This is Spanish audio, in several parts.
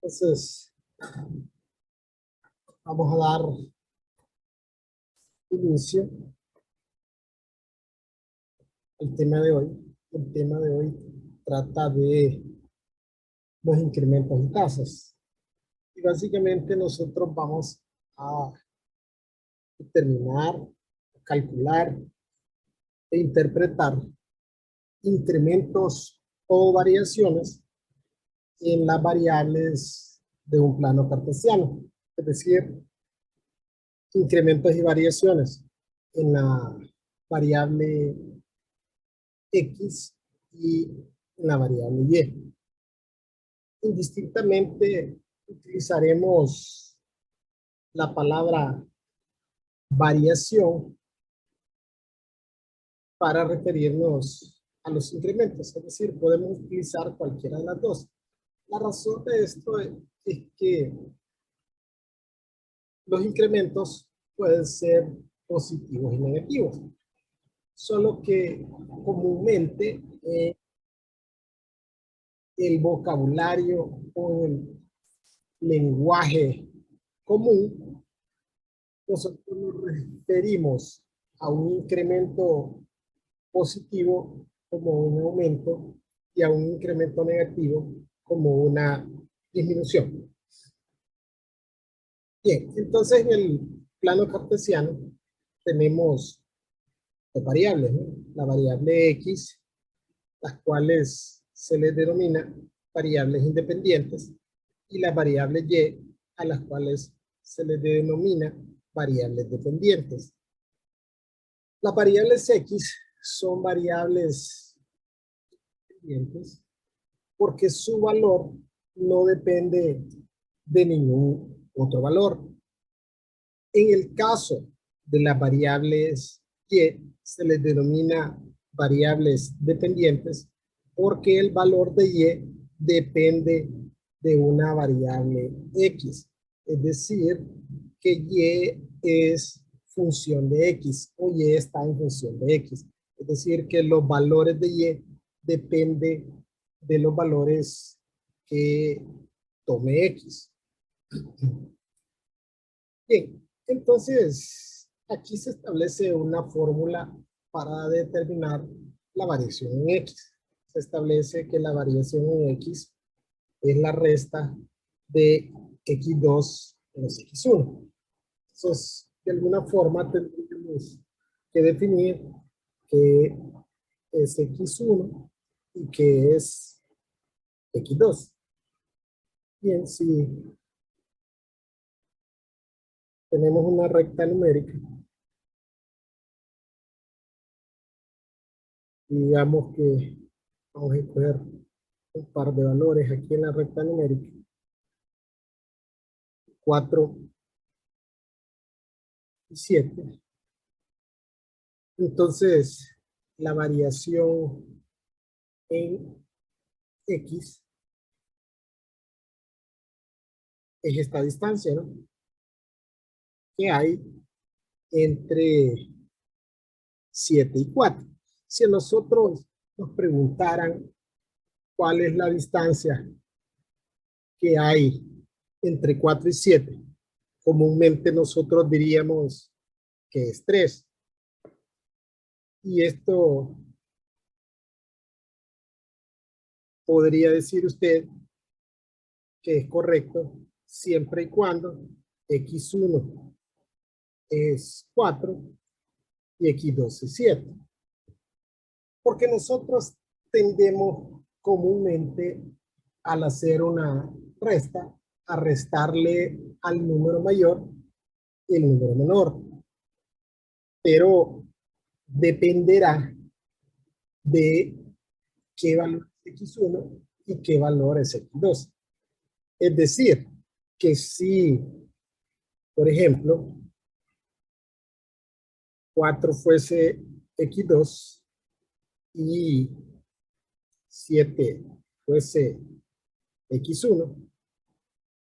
Entonces, vamos a dar inicio al tema de hoy. El tema de hoy trata de los incrementos en tasas. Y básicamente nosotros vamos a determinar, calcular e interpretar incrementos o variaciones en las variables de un plano cartesiano. Es decir, incrementos y variaciones en la variable X y en la variable Y. Indistintamente utilizaremos la palabra variación para referirnos a los incrementos, es decir, podemos utilizar cualquiera de las dos. La razón de esto es que los incrementos pueden ser positivos y negativos, solo que comúnmente el vocabulario o el lenguaje común, nosotros nos referimos a un incremento positivo como un aumento y a un incremento negativo como una disminución. Bien, entonces en el plano cartesiano tenemos dos variables, ¿no? La variable X, las cuales se les denomina variables independientes, y las variables Y, a las cuales se les denomina variables dependientes. Las variables X son variables independientes porque su valor no depende de ningún otro valor. En el caso de las variables Y, se les denomina variables dependientes porque el valor de Y depende de una variable X. Es decir, que Y es función de X o Y está en función de X. Es decir, que los valores de Y dependen de los valores que tome X. Bien, entonces aquí se establece una fórmula para determinar la variación en X. Se establece que la variación en X es la resta de X2 menos X1. Entonces, de alguna forma tendríamos que definir qué es X1 y qué es X2. Bien, si tenemos una recta numérica, digamos que vamos a escoger un par de valores aquí en la recta numérica, 4 y 7. Entonces, la variación en X es esta distancia, ¿no?, que hay entre 7 y 4. Si a nosotros nos preguntaran cuál es la distancia que hay entre 4 y 7, comúnmente nosotros diríamos que es 3. Y esto podría decir usted que es correcto siempre y cuando X1 es 4 y X2 es 7. Porque nosotros tendemos comúnmente, al hacer una resta, a restarle al número mayor el número menor. Pero dependerá de qué valor es X1 y qué valor es X2. Es decir, que si, por ejemplo, 4 fuese X2 y 7 fuese X1,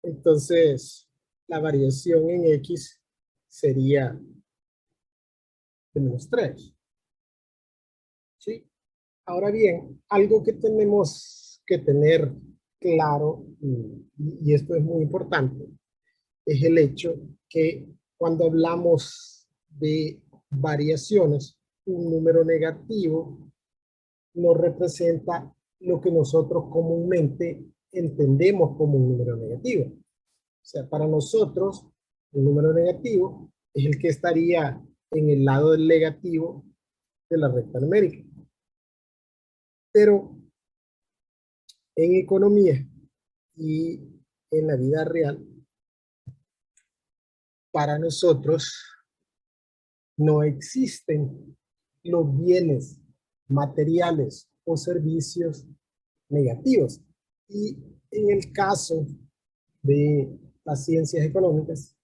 entonces la variación en X sería de menos 3. ¿Sí? Ahora bien, algo que tenemos que tener claro, y esto es muy importante, es el hecho que cuando hablamos de variaciones, un número negativo no representa lo que nosotros comúnmente entendemos como un número negativo. O sea, para nosotros, el número negativo es el que estaría en el lado del negativo de la recta numérica. Pero en economía y en la vida real, para nosotros no existen los bienes materiales o servicios negativos. Y en el caso de las ciencias económicas,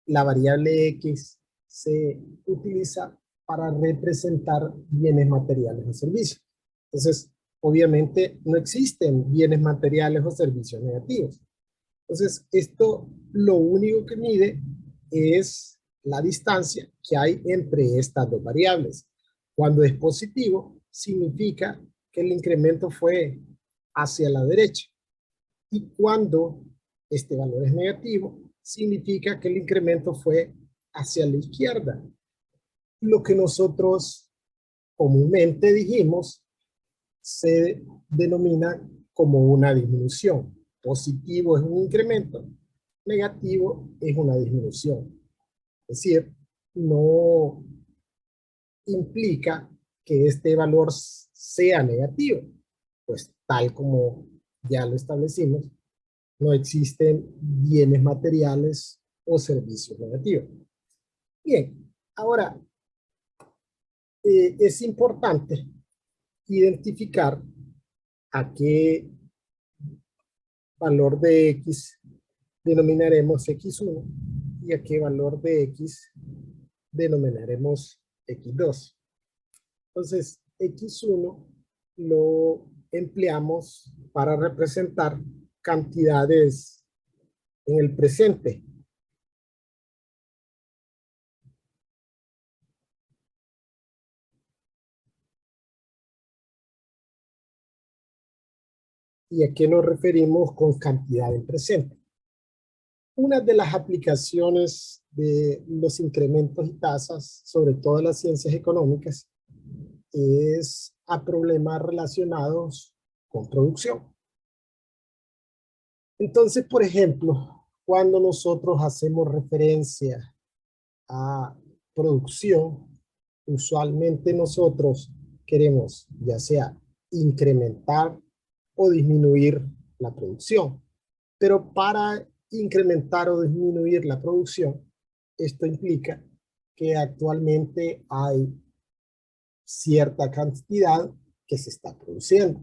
la variable X se utiliza para representar bienes materiales o servicios. Entonces, obviamente no existen bienes materiales o servicios negativos. Entonces, esto lo único que mide es la distancia que hay entre estas dos variables. Cuando es positivo, significa que el incremento fue hacia la derecha. Y cuando este valor es negativo, significa que el incremento fue hacia la izquierda. Lo que nosotros comúnmente dijimos se denomina como una disminución. Positivo es un incremento, negativo es una disminución. Es decir, no implica que este valor sea negativo, pues tal como ya lo establecimos, no existen bienes materiales o servicios negativos. Bien, ahora es importante identificar a qué valor de X denominaremos X1 y a qué valor de X denominaremos X2. Entonces, X1 lo empleamos para representar cantidades en el presente. ¿Y a qué nos referimos con cantidad en presente? Una de las aplicaciones de los incrementos y tasas, sobre todo en las ciencias económicas, es a problemas relacionados con producción. Entonces, por ejemplo, cuando nosotros hacemos referencia a producción, usualmente nosotros queremos ya sea incrementar o disminuir la producción. Pero para incrementar o disminuir la producción, esto implica que actualmente hay cierta cantidad que se está produciendo.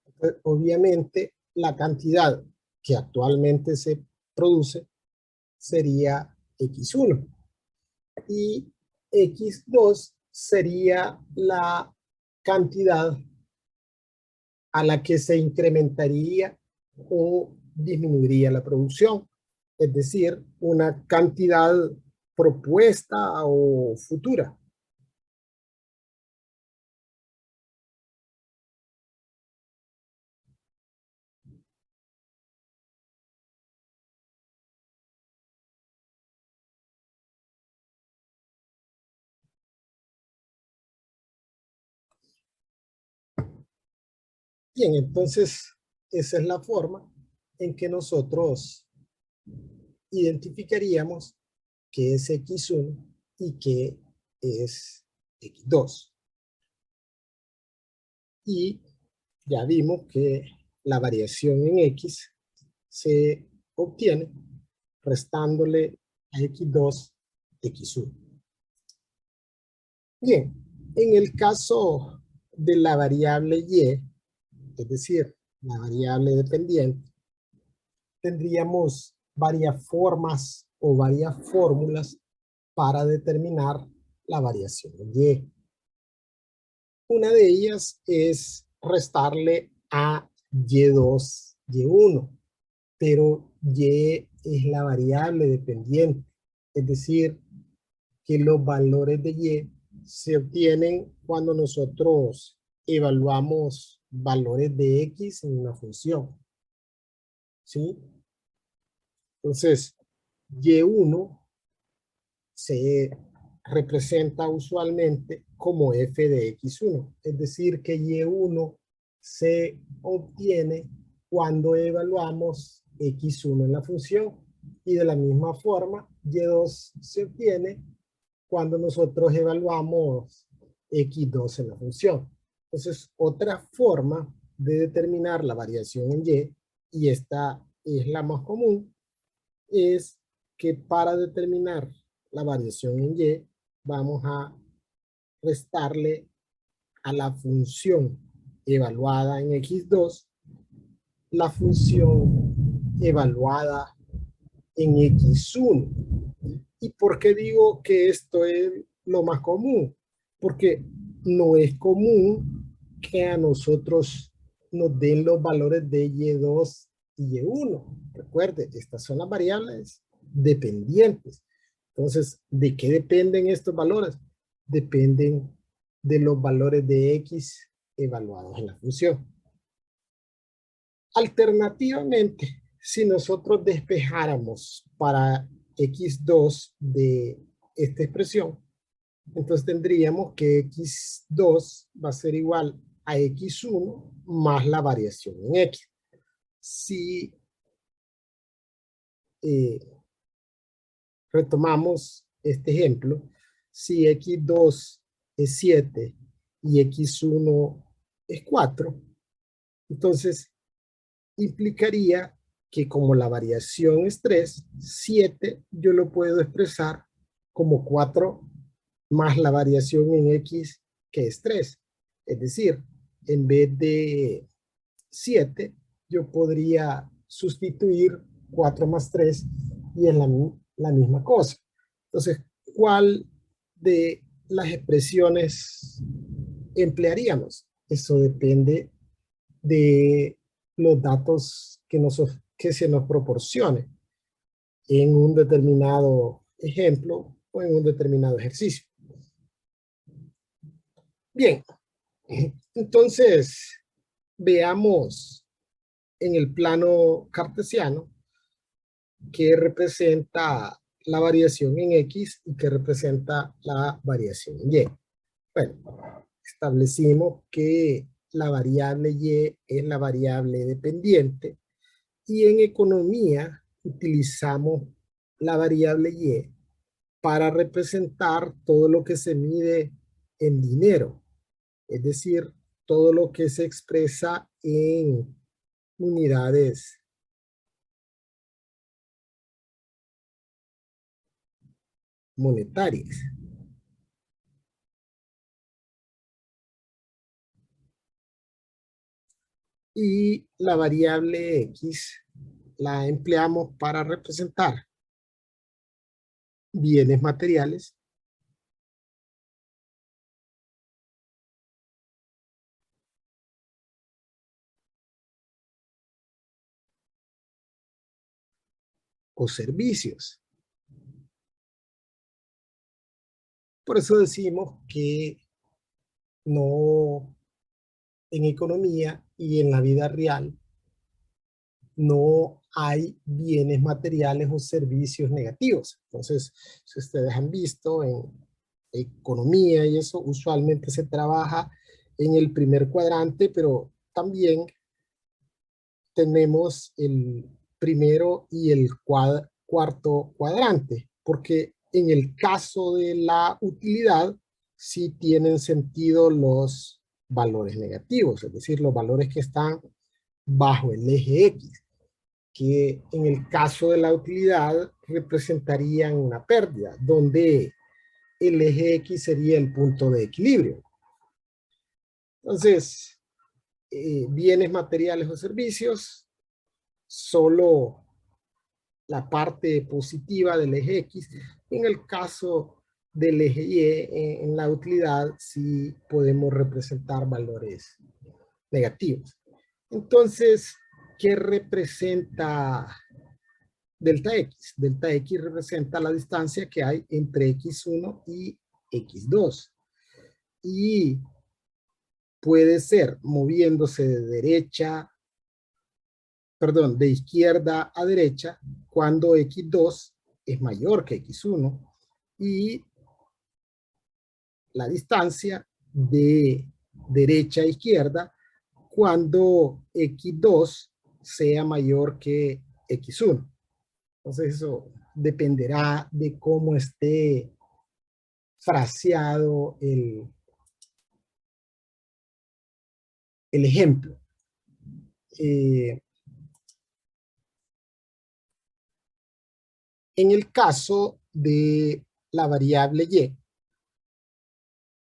Entonces, obviamente, la cantidad que actualmente se produce sería X1 y X2 sería la cantidad a la que se incrementaría o disminuiría la producción, es decir, una cantidad propuesta o futura. Bien, entonces esa es la forma en que nosotros identificaríamos qué es X1 y qué es X2. Y ya vimos que la variación en X se obtiene restándole a X2 X1. Bien, en el caso de la variable Y, es decir, la variable dependiente, tendríamos varias formas o varias fórmulas para determinar la variación en Y. Una de ellas es restarle a Y2, Y1, pero Y es la variable dependiente, es decir, que los valores de Y se obtienen cuando nosotros evaluamos valores de X en una función, ¿sí? Entonces, Y1 se representa usualmente como f de x1, es decir, que y1 se obtiene cuando evaluamos x1 en la función, y de la misma forma y2 se obtiene cuando nosotros evaluamos x2 en la función. Entonces, otra forma de determinar la variación en y esta es la más común, es que para determinar la variación en y, vamos a restarle a la función evaluada en x2 la función evaluada en x1. ¿Y por qué digo que esto es lo más común? Porque no es común que a nosotros nos den los valores de y2 y y1. Recuerde, estas son las variables dependientes. Entonces, ¿de qué dependen estos valores? Dependen de los valores de x evaluados en la función. Alternativamente, si nosotros despejáramos para x2 de esta expresión, entonces tendríamos que x2 va a ser igual a x1 más la variación en x. Si eh, retomamos este ejemplo, si x2 es 7 y x1 es 4, entonces implicaría que como la variación es 3, 7 yo lo puedo expresar como 4 más la variación en x, que es 3. Es decir, en vez de 7, yo podría sustituir 4 más 3 y es la misma cosa. Entonces, ¿cuál de las expresiones emplearíamos? Eso depende de los datos que se nos proporcione en un determinado ejemplo o en un determinado ejercicio. Bien, entonces veamos en el plano cartesiano que representa la variación en X y que representa la variación en Y. Bueno, establecimos que la variable Y es la variable dependiente y en economía utilizamos la variable Y para representar todo lo que se mide en dinero, es decir, todo lo que se expresa en unidades monetarias. Y la variable X la empleamos para representar bienes materiales o servicios. Por eso decimos que no, en economía y en la vida real, no hay bienes materiales o servicios negativos. Entonces, si ustedes han visto en economía y eso, usualmente se trabaja en el primer cuadrante, pero también tenemos el primero y el cuarto cuadrante, porque en el caso de la utilidad, sí tienen sentido los valores negativos, es decir, los valores que están bajo el eje X, que en el caso de la utilidad representarían una pérdida, donde el eje X sería el punto de equilibrio. Entonces, bienes materiales o servicios, solo la parte positiva del eje X. En el caso del eje Y, en la utilidad, sí podemos representar valores negativos. Entonces, ¿qué representa delta X? Delta X representa la distancia que hay entre X1 y X2. Y puede ser moviéndose de izquierda a derecha, cuando x2 es mayor que x1, y la distancia de derecha a izquierda cuando x2 sea mayor que x1. Entonces eso dependerá de cómo esté fraseado el ejemplo. En el caso de la variable y,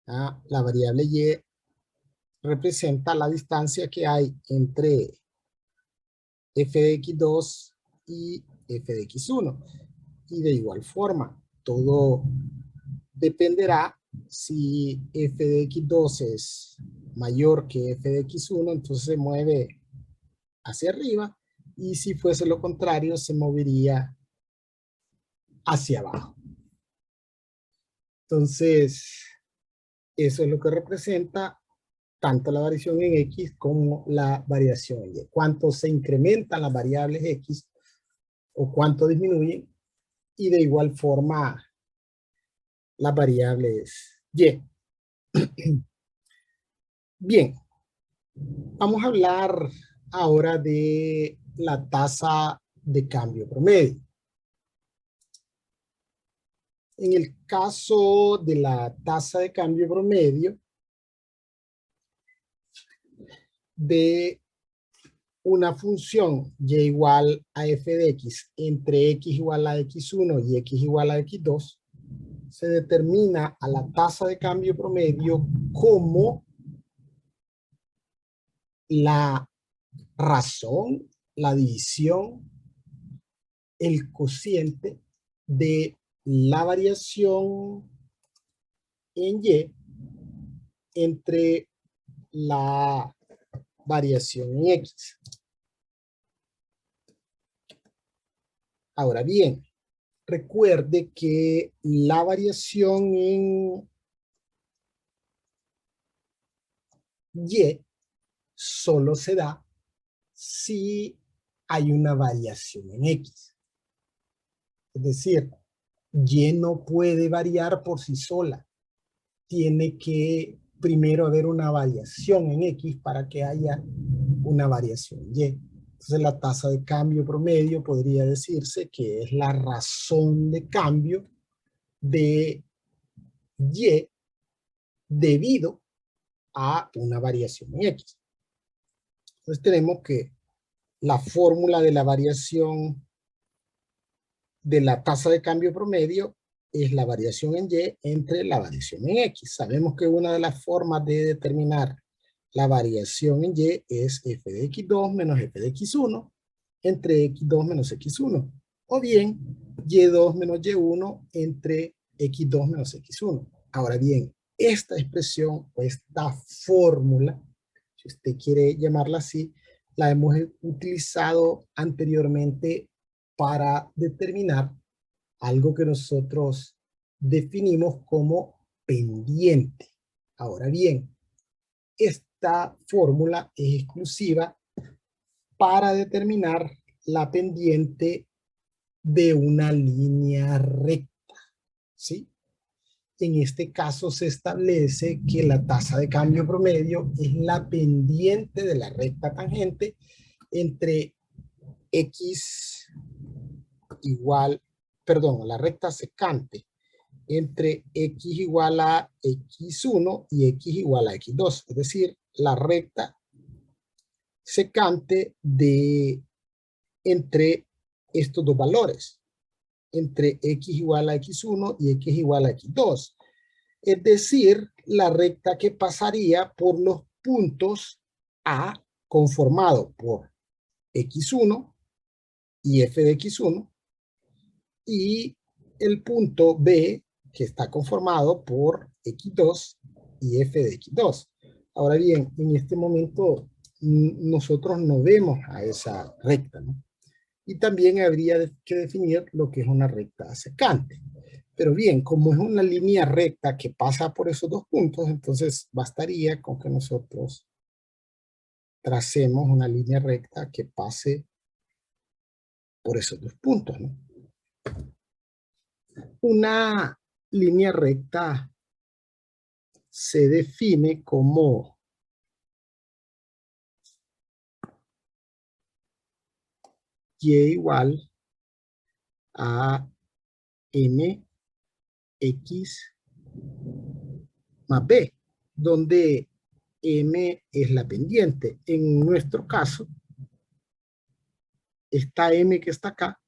la variable y representa la distancia que hay entre f de x2 y f de x1. Y de igual forma, todo dependerá si f de x2 es mayor que f de x1, entonces se mueve hacia arriba, y si fuese lo contrario, se movería hacia abajo. Entonces, eso es lo que representa tanto la variación en X como la variación en Y. Cuánto se incrementan las variables X o cuánto disminuyen, y de igual forma las variables Y. Bien, vamos a hablar ahora de la tasa de cambio promedio. En el caso de la tasa de cambio promedio de una función y igual a f de x entre x igual a x1 y x igual a x2, se determina a la tasa de cambio promedio como la razón, la división, el cociente de la variación en y entre la variación en x. Ahora bien, recuerde que la variación en y solo se da si hay una variación en x. Es decir, y no puede variar por sí sola. Tiene que primero haber una variación en x para que haya una variación en y. Entonces la tasa de cambio promedio podría decirse que es la razón de cambio de y debido a una variación en x. Entonces tenemos que la fórmula de la variación de la tasa de cambio promedio es la variación en y entre la variación en x. Sabemos que una de las formas de determinar la variación en y es f de x2 menos f de x1 entre x2 menos x1. O bien, y2 menos y1 entre x2 menos x1. Ahora bien, esta expresión o esta fórmula, si usted quiere llamarla así, la hemos utilizado anteriormente para determinar algo que nosotros definimos como pendiente. Ahora bien, esta fórmula es exclusiva para determinar la pendiente de una línea recta, ¿sí? En este caso se establece que la tasa de cambio promedio es la pendiente de la recta tangente entre x igual, perdón, la recta secante entre x igual a x1 y x igual a x2, es decir, la recta secante de entre estos dos valores, entre x igual a x1 y x igual a x2, es decir, la recta que pasaría por los puntos A conformado por x1 y f de x1 y el punto B que está conformado por x2 y f de x2. Ahora bien, en este momento nosotros no vemos a esa recta, ¿no? Y también habría que definir lo que es una recta secante. Pero bien, como es una línea recta que pasa por esos dos puntos, entonces bastaría con que nosotros tracemos una línea recta que pase por esos dos puntos, ¿no? Una línea recta se define como y igual a mx más b, donde m es la pendiente. En nuestro caso, esta m que está acá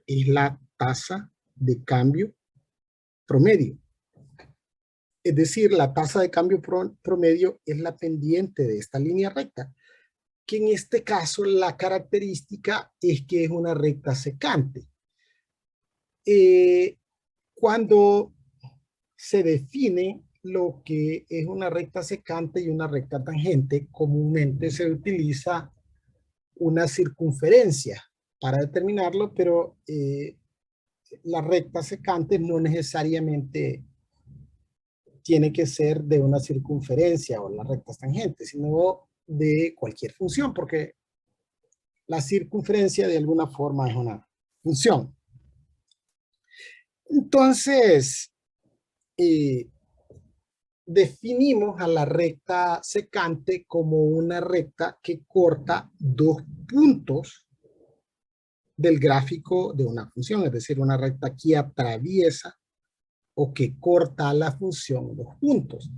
es la tasa de cambio promedio. Es decir, la tasa de cambio promedio es la pendiente de esta línea recta, que en este caso la característica es que es una recta secante. Cuando se define lo que es una recta secante y una recta tangente, comúnmente se utiliza una circunferencia para determinarlo, pero la recta secante no necesariamente tiene que ser de una circunferencia o las rectas tangentes, sino de cualquier función, porque la circunferencia de alguna forma es una función. Entonces, definimos a la recta secante como una recta que corta dos puntos del gráfico de una función, es decir, una recta que atraviesa o que corta la función dos puntos.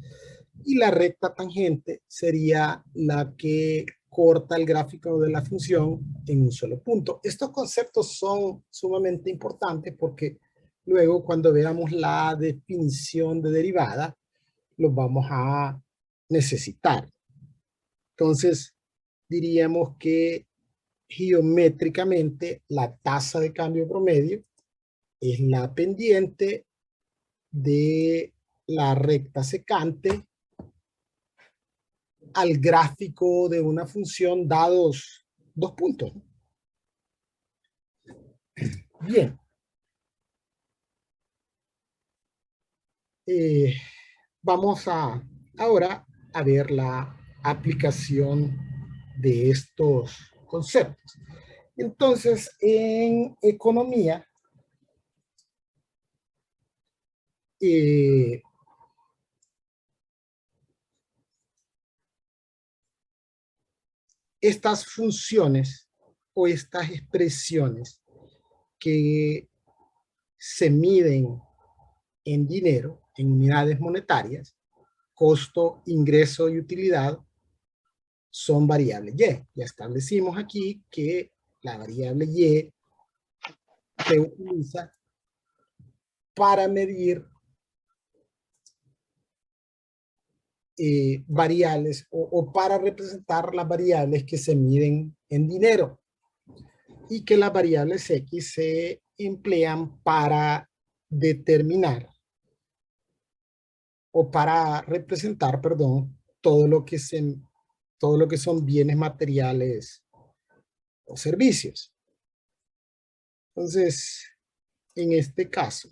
Y la recta tangente sería la que corta el gráfico de la función en un solo punto. Estos conceptos son sumamente importantes porque luego cuando veamos la definición de derivada, los vamos a necesitar. Entonces, diríamos que geométricamente la tasa de cambio promedio es la pendiente de la recta secante al gráfico de una función dados dos puntos. Bien. Vamos ahora a ver la aplicación de estos conceptos. Entonces, en economía, estas funciones o estas expresiones que se miden en dinero, en unidades monetarias, costo, ingreso y utilidad, son variables Y. Ya establecimos aquí que la variable Y se utiliza para medir variables o para representar las variables que se miden en dinero y que las variables X se emplean para determinar o para representar, perdón, todo lo que son bienes materiales o servicios. Entonces, en este caso,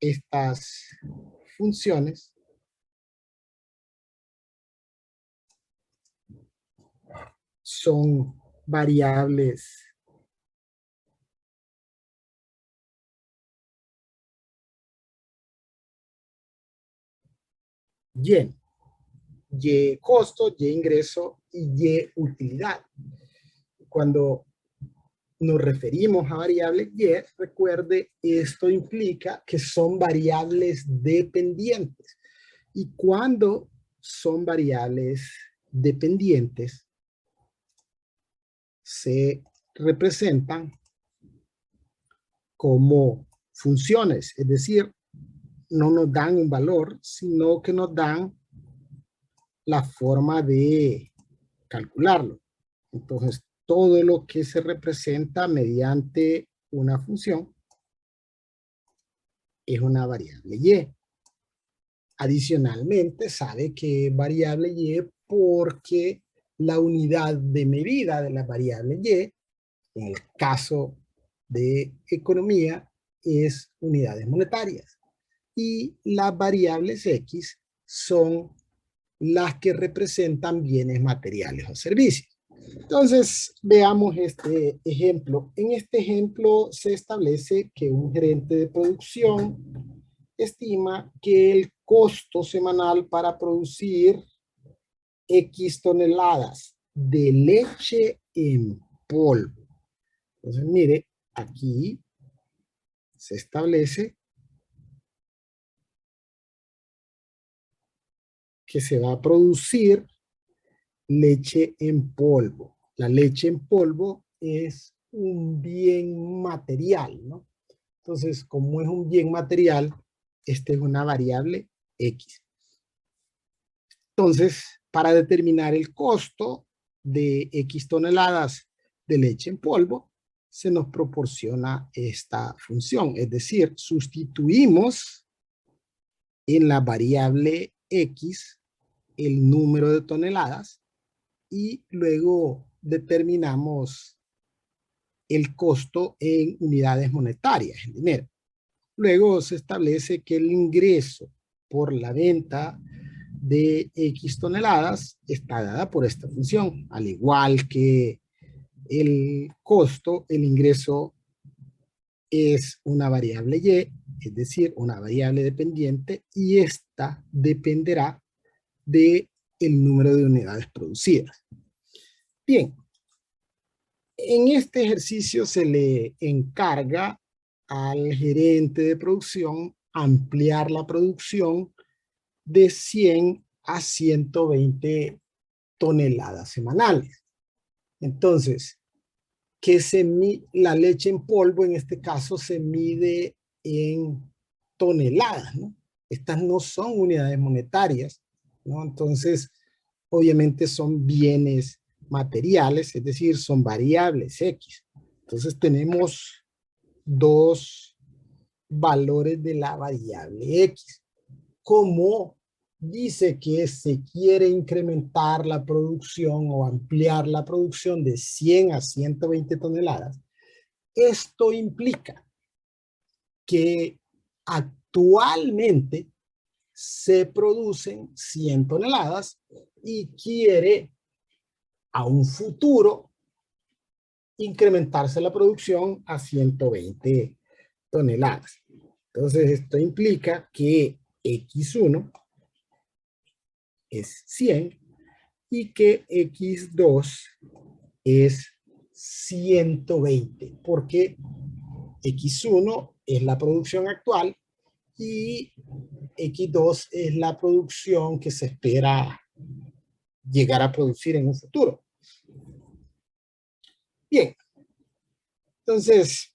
estas funciones son variables Y. Y costo, Y ingreso y Y utilidad. Cuando nos referimos a variables Y, recuerde, esto implica que son variables dependientes. Y cuando son variables dependientes, se representan como funciones, es decir, no nos dan un valor, sino que nos dan la forma de calcularlo. Entonces, todo lo que se representa mediante una función es una variable Y. Adicionalmente, sabe que es variable Y porque la unidad de medida de la variable Y, en el caso de economía es unidades monetarias. Y las variables X son las que representan bienes materiales o servicios. Entonces, veamos este ejemplo. En este ejemplo se establece que un gerente de producción estima que el costo semanal para producir X toneladas de leche en polvo. Entonces, mire, aquí se establece que se va a producir leche en polvo. La leche en polvo es un bien material, ¿no? Entonces, como es un bien material, esta es una variable X. Entonces, para determinar el costo de X toneladas de leche en polvo, se nos proporciona esta función. Es decir, sustituimos en la variable X el número de toneladas y luego determinamos el costo en unidades monetarias, en dinero. Luego se establece que el ingreso por la venta de X toneladas está dada por esta función, al igual que el costo, el ingreso es una variable Y, es decir, una variable dependiente, y esta dependerá del número de unidades producidas. Bien, en este ejercicio se le encarga al gerente de producción ampliar la producción de 100 a 120 toneladas semanales. Entonces, la leche en polvo en este caso se mide en toneladas, ¿no? Estas no son unidades monetarias, ¿no? Entonces, obviamente son bienes materiales, es decir, son variables X. Entonces tenemos dos valores de la variable X. Como dice que se quiere incrementar la producción o ampliar la producción de 100 a 120 toneladas, esto implica que actualmente se producen 100 toneladas y quiere a un futuro incrementarse la producción a 120 toneladas. Entonces esto implica que X1 es 100 y que X2 es 120, porque X1 es la producción actual y X2 es la producción que se espera llegar a producir en un futuro. Bien, entonces,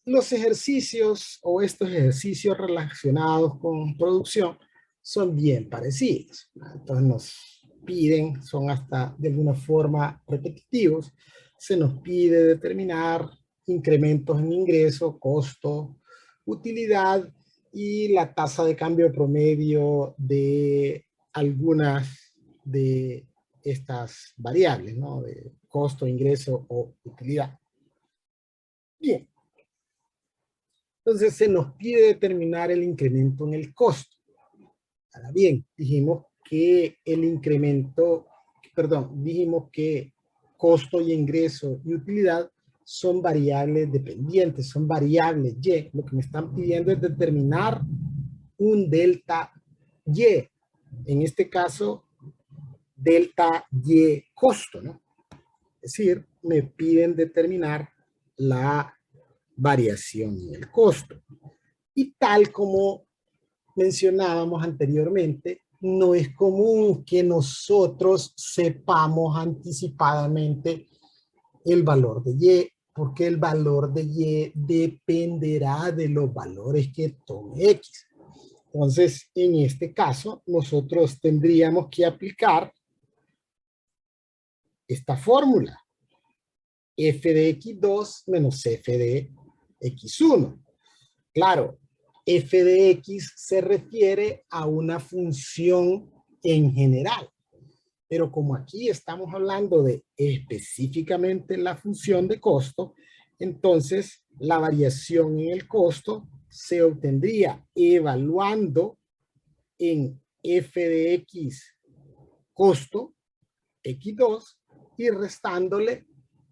los ejercicios o estos ejercicios relacionados con producción son bien parecidos. Entonces nos piden, son hasta de alguna forma repetitivos, se nos pide determinar incrementos en ingreso, costo, utilidad y la tasa de cambio promedio de algunas de estas variables, ¿no? De costo, ingreso o utilidad. Bien. Entonces se nos pide determinar el incremento en el costo. Ahora bien, dijimos que dijimos que costo y ingreso y utilidad son variables dependientes, son variables Y. Lo que me están pidiendo es determinar un delta Y. En este caso, delta Y costo, ¿no? Es decir, me piden determinar la variación en el costo. Y tal como mencionábamos anteriormente, no es común que nosotros sepamos anticipadamente el valor de Y, porque el valor de Y dependerá de los valores que tome X. Entonces, en este caso, nosotros tendríamos que aplicar esta fórmula. F de X2 menos F de X1. Claro, f de x se refiere a una función en general, pero como aquí estamos hablando de específicamente la función de costo, Entonces, la variación en el costo se obtendría evaluando en f de x costo x2 y restándole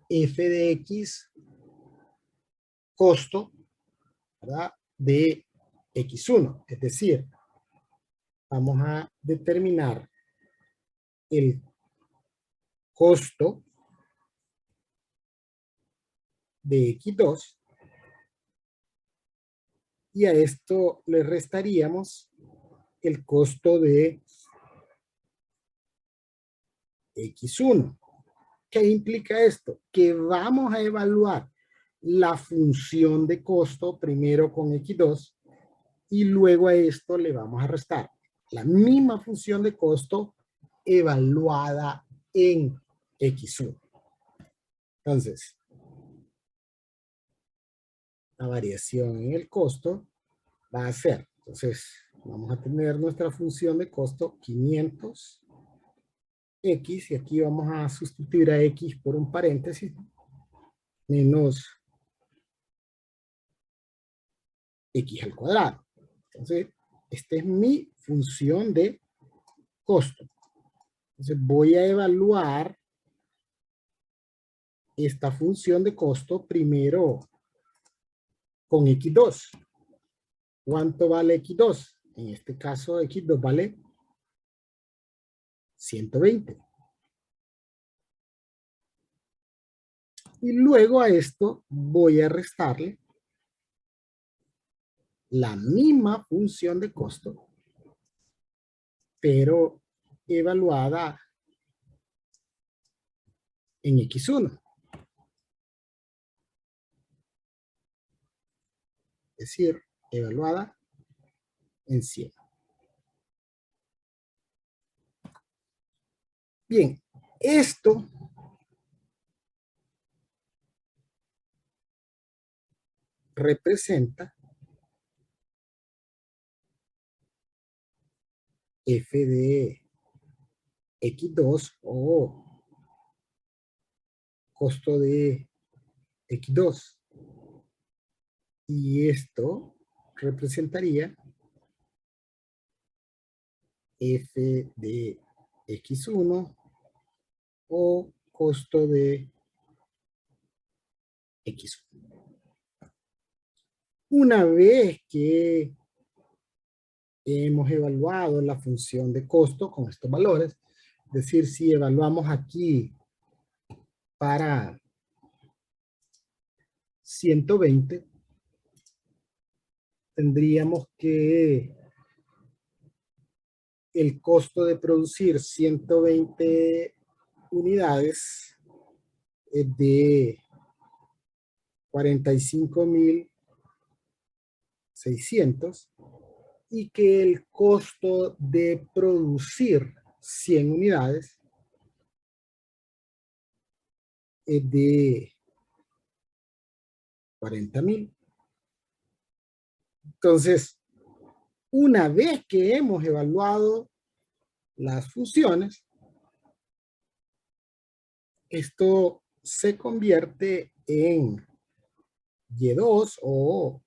f de x costo, ¿verdad?, de x1. Es decir, vamos a determinar el costo de x2 y a esto le restaríamos el costo de x1. ¿Qué implica esto? Que vamos a evaluar la función de costo primero con x2 y luego a esto le vamos a restar la misma función de costo evaluada en x1. Entonces, la variación en el costo va a ser, entonces, vamos a tener nuestra función de costo 500 x, y aquí vamos a sustituir a x por un paréntesis, menos x al cuadrado. Entonces, esta es mi función de costo. Entonces, voy a evaluar esta función de costo primero con x2. ¿Cuánto vale x2? En este caso, x2 vale 120. Y luego a esto voy a restarle la misma función de costo, pero evaluada en x1. Es decir, evaluada en 100. Bien, esto representa f de x2 o costo de x2. Y esto representaría f de x1 o costo de x1. Una vez que hemos evaluado la función de costo con estos valores, es decir, si evaluamos aquí para 120, tendríamos que el costo de producir 120 unidades es de 45.600 y que el costo de producir 100 unidades es de 40.000. Entonces, una vez que hemos evaluado las funciones, esto se convierte en Y2 o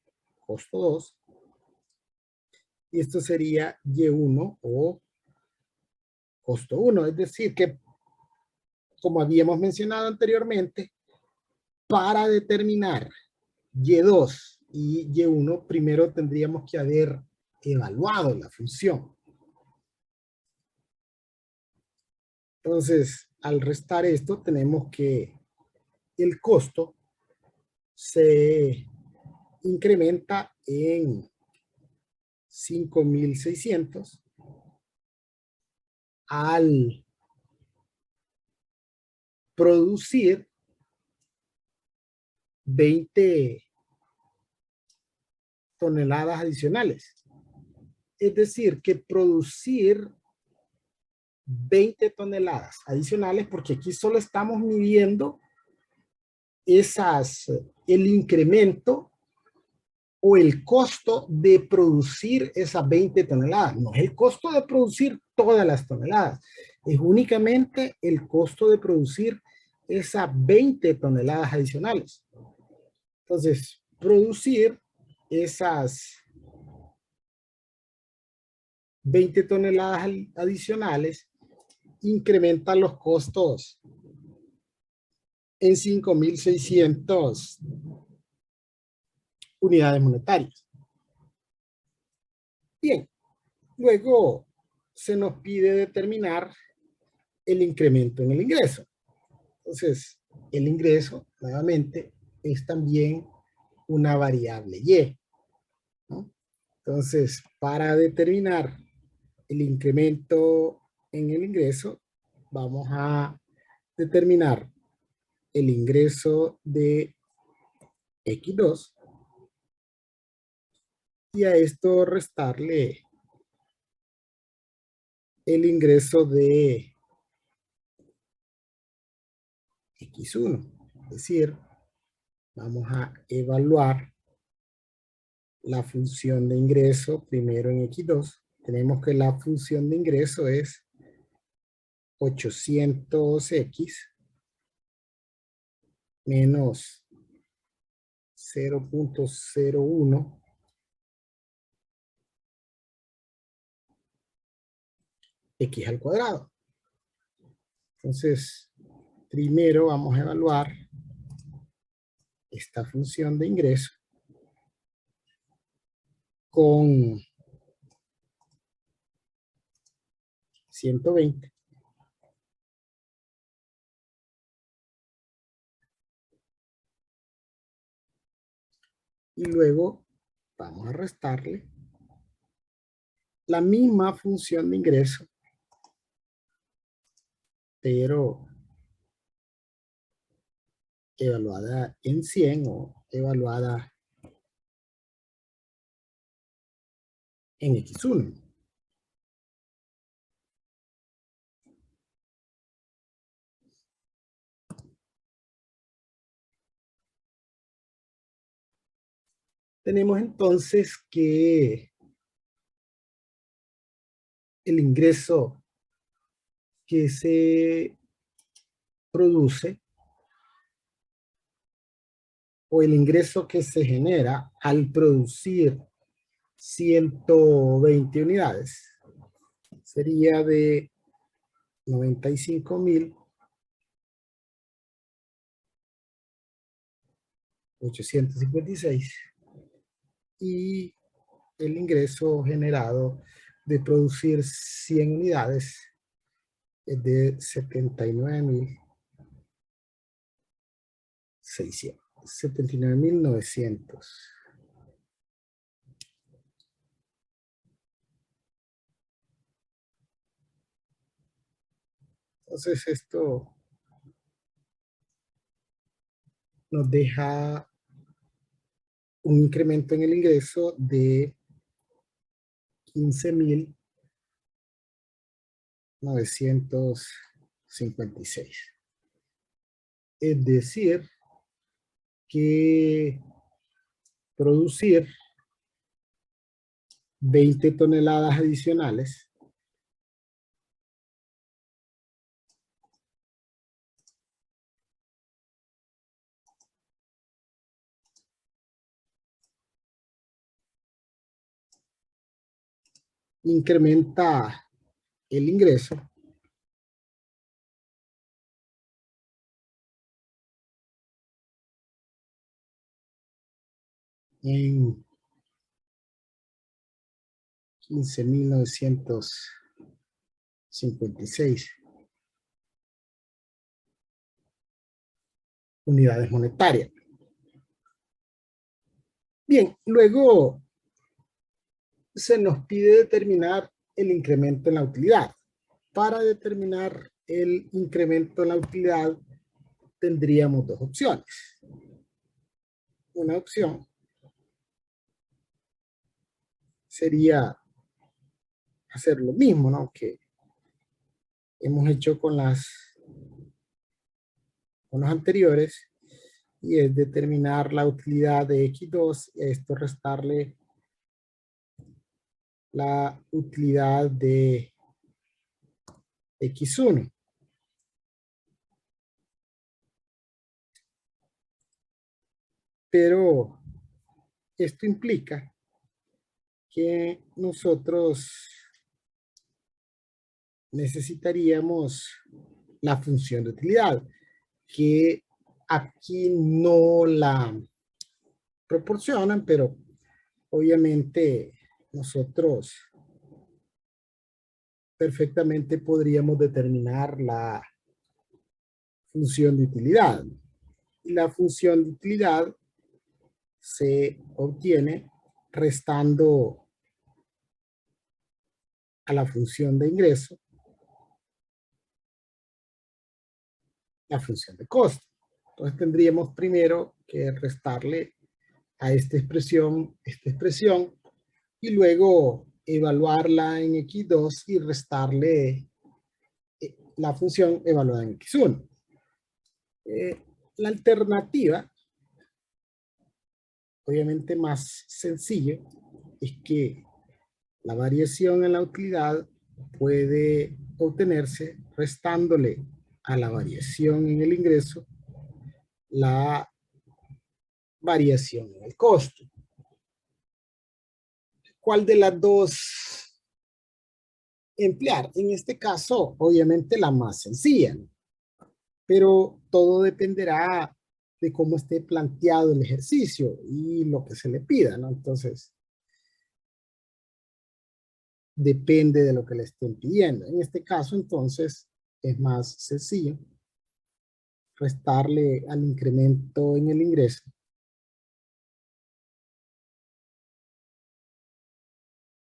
costo 2, y esto sería Y1 o costo 1. Es decir, que como habíamos mencionado anteriormente, para determinar Y2 y Y1, primero tendríamos que haber evaluado la función. Entonces, al restar esto, tenemos que el costo se incrementa en 5.600 al producir 20 toneladas adicionales. Es decir, que producir 20 toneladas adicionales, porque aquí solo estamos midiendo el incremento o el costo de producir esas 20 toneladas. No es el costo de producir todas las toneladas, es únicamente el costo de producir esas 20 toneladas adicionales. Entonces, producir esas 20 toneladas adicionales incrementa los costos en 5.600 unidades monetarias. Bien, luego se nos pide determinar el incremento en el ingreso. Entonces, el ingreso, nuevamente, es también una variable Y, ¿no? Entonces, para determinar el incremento en el ingreso, vamos a determinar el ingreso de X2 y a esto restarle el ingreso de X1. Es decir, vamos a evaluar la función de ingreso primero en X2. Tenemos que la función de ingreso es 800X menos 0.01 X al cuadrado. Entonces, primero vamos a evaluar esta función de ingreso con 120. Y luego vamos a restarle la misma función de ingreso, pero evaluada en 100 o evaluada en X1. Tenemos entonces que el ingreso que se produce o el ingreso que se genera al producir 120 unidades sería de 95.856 y el ingreso generado de producir 100 unidades es de 79.900. Entonces esto nos deja un incremento en el ingreso de 15.956. Es decir, que producir 20 toneladas adicionales incrementa el ingreso en 15.956 unidades monetarias. Bien, luego se nos pide determinar el incremento en la utilidad. Para determinar el incremento en la utilidad tendríamos dos opciones. Una opción sería hacer lo mismo, ¿no?, que hemos hecho con los anteriores, y es determinar la utilidad de X2 y a esto restarle la utilidad de X1. pero esto implica que nosotros necesitaríamos la función de utilidad, que aquí no la proporcionan, pero obviamente nosotros perfectamente podríamos determinar la función de utilidad. Y la función de utilidad se obtiene restando a la función de ingreso la función de costo. Entonces tendríamos primero que restarle a esta expresión, y luego evaluarla en x2 y restarle la función evaluada en x1. La alternativa, obviamente más sencilla, es que la variación en la utilidad puede obtenerse restándole a la variación en el ingreso la variación en el costo. ¿Cuál de las dos emplear? En este caso, obviamente la más sencilla, ¿no? Pero todo dependerá de cómo esté planteado el ejercicio y lo que se le pida, ¿no? Entonces, depende de lo que le estén pidiendo. En este caso, entonces, es más sencillo restarle al incremento en el ingreso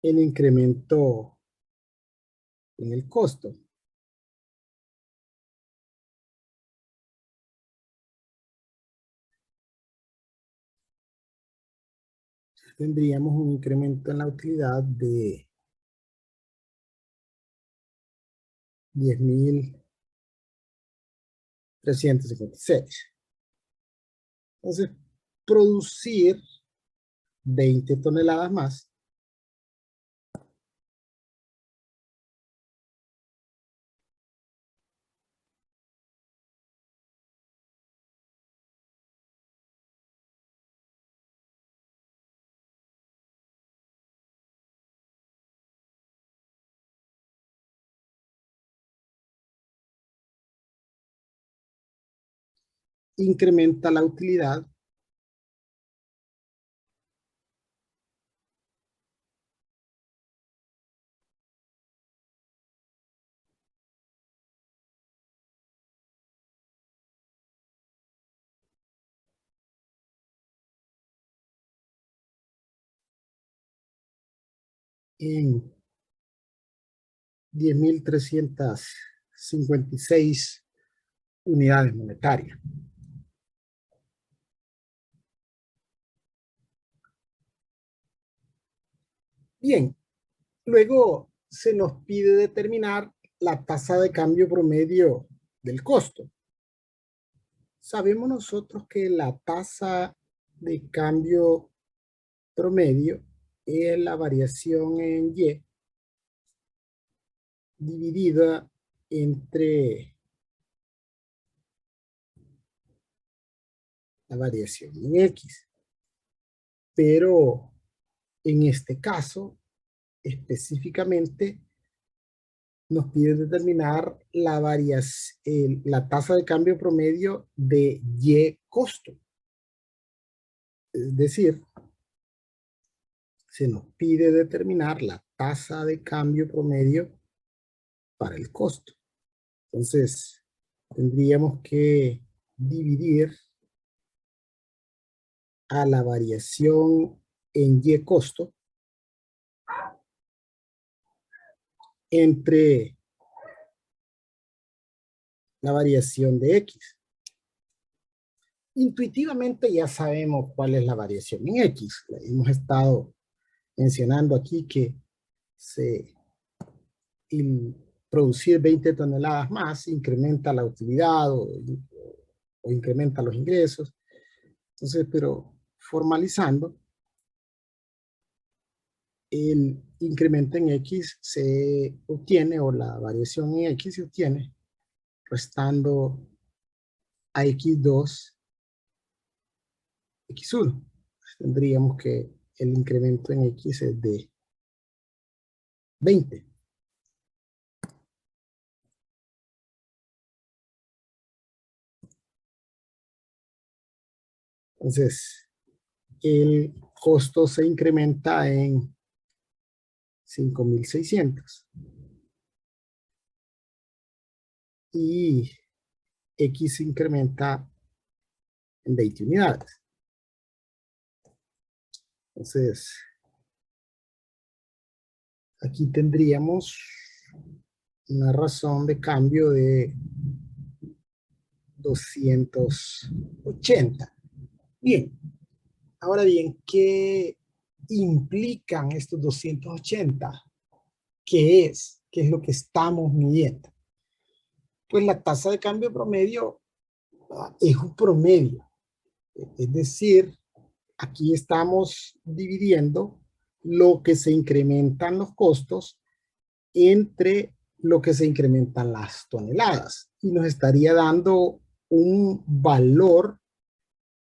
el incremento en el costo. Tendríamos un incremento en la utilidad de 10.356. Entonces, producir 20 toneladas más incrementa la utilidad en 10.356 unidades monetarias. Bien, luego se nos pide determinar la tasa de cambio promedio del costo. Sabemos nosotros que la tasa de cambio promedio es la variación en Y dividida entre la variación en X. Pero en este caso, específicamente, nos pide determinar la tasa de cambio promedio de Y costo. Es decir, se nos pide determinar la tasa de cambio promedio para el costo. Entonces, tendríamos que dividir a la variación en Y costo entre la variación de X. Intuitivamente ya sabemos cuál es la variación en X. Hemos estado mencionando aquí que producir 20 toneladas más incrementa la utilidad o incrementa los ingresos. Entonces, pero formalizando, el incremento en X se obtiene, o la variación en X se obtiene, restando a X2 X1. Tendríamos que el incremento en X es de 20. Entonces, el costo se incrementa en 5.600 y X se incrementa en 20 unidades. Entonces, aquí tendríamos una razón de cambio de 280. Bien, ahora bien, ¿qué implican estos 280? ¿Qué es? ¿Qué es lo que estamos midiendo? Pues la tasa de cambio promedio es un promedio. Es decir, aquí estamos dividiendo lo que se incrementan los costos entre lo que se incrementan las toneladas y nos estaría dando un valor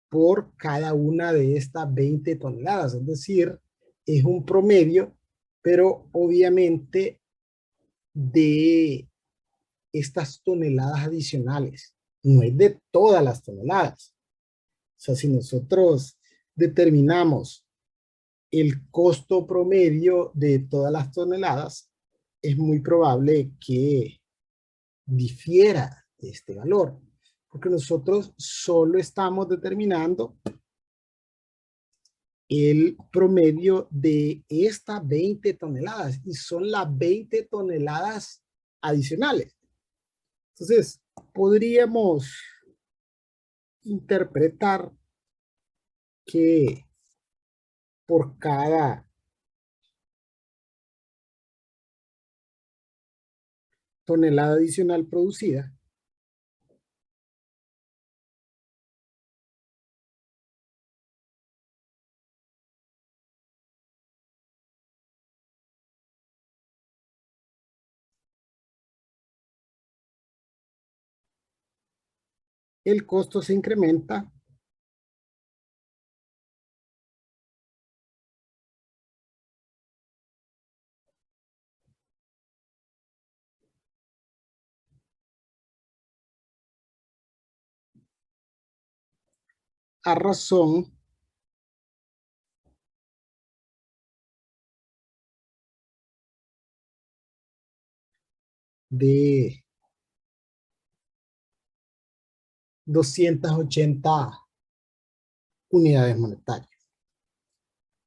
por cada una de estas 20 toneladas. Es decir, es un promedio, pero obviamente de estas toneladas adicionales, no es de todas las toneladas. O sea, si nosotros determinamos el costo promedio de todas las toneladas, es muy probable que difiera de este valor, porque nosotros solo estamos determinando el promedio de estas 20 toneladas y son las 20 toneladas adicionales. Entonces, podríamos interpretar que por cada tonelada adicional producida, el costo se incrementa a razón de 280 unidades monetarias.